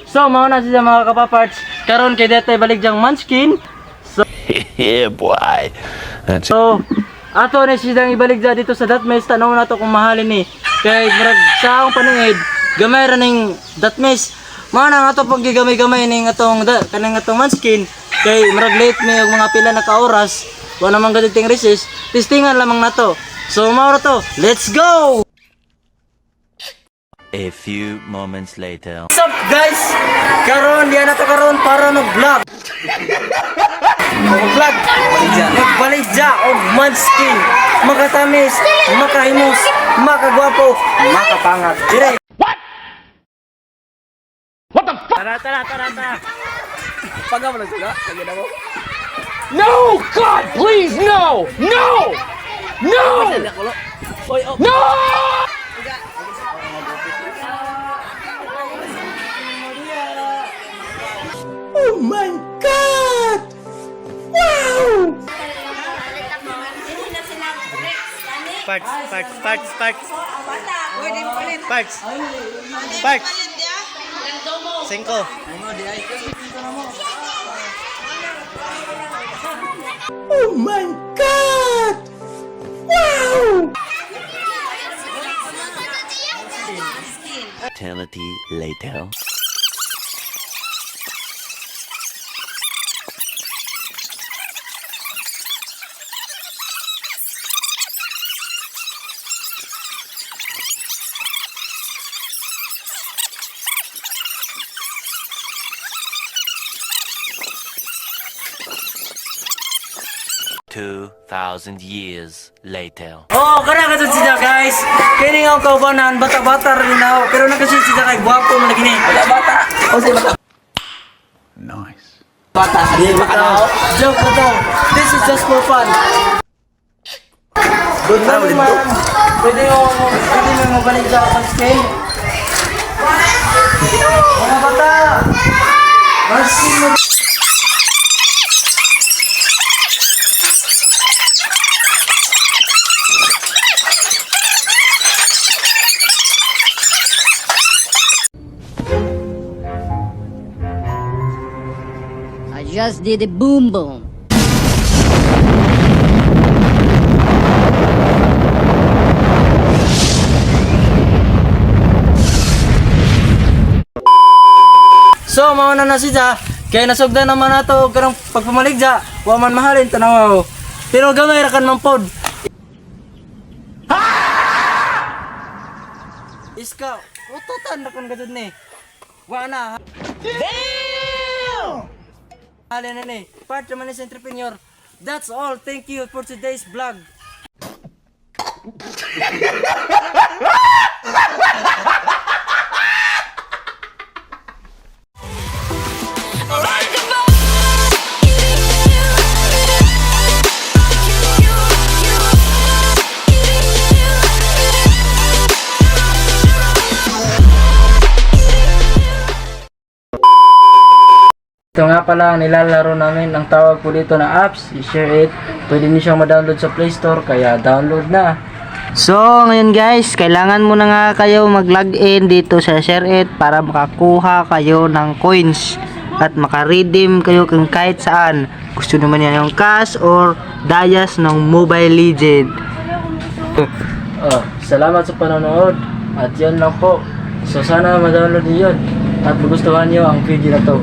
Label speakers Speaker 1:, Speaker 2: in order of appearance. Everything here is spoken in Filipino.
Speaker 1: So mao na siya mga kapaparts. Karon kay detoy baligjang Munchkin.
Speaker 2: Yeah, boy. That's
Speaker 1: So ato na siya ibaligja dito sa Datmes. Tanaw na to kung mahalin ni. Kay murag sa akong paningid gamay ra ning Datmes. Mao na nga to pag gigamay-gamay ning atong kanang atong Munchkin. Kay murag late mi og mga pila na ka oras. Wala man gaditing recess. Testingan lamang nato. So mao ra to. Let's go.
Speaker 2: a few moments later.
Speaker 1: What's up guys? Karon diyan na to karon para mag-vlog. Mag-vlog. Magbalidya og Munchkin. Makatamis, makahimos, makagwapo, makapangat. Dire. What the fuck? Tara. Pagaw na sila. Kagina mo. No! God, please, no! No! No! No! Oh my God! Wow! Parts. 5. Oh my God! Wow!
Speaker 2: Eternity later. $2,000 years later.
Speaker 1: Oh, kana ka siya guys. Kini nga kaubanan bata-bata rin na pero nakasit siya kay gwapo man gini. Bata. O si bata.
Speaker 2: Nice.
Speaker 1: Bata. Di bata. Joke na to. This is just for fun. Good morning, man. Pwede mo mabalik sa Munchkin. Mga bata. Munchkin mo.
Speaker 3: I just did a boom boom.
Speaker 1: So, mauna na siya. Kaya nasugdan naman nato karong pagpamaligja. Wa man mahalin tanaw. Pero gamay ra kan mampod. Iska, ututan na kon gadud ni. Wa na. Damn! Halin na ni. Part naman ni sa entrepreneur. That's all. Thank you for today's vlog. Ito nga pala ang nilalaro namin. Ang tawag po dito na apps. I-share it. Pwede niyo siyang ma-download sa Play Store. Kaya download na.
Speaker 4: So, ngayon guys, kailangan mo na nga kayo mag-login dito sa ShareIt para makakuha kayo ng coins at maka-redeem kayo kung kahit saan. Gusto naman yan yung cash or dayas ng Mobile Legend.
Speaker 1: Salamat sa panonood. At yan lang po. So sana ma-download niyo yun. At magustuhan niyo ang video na to.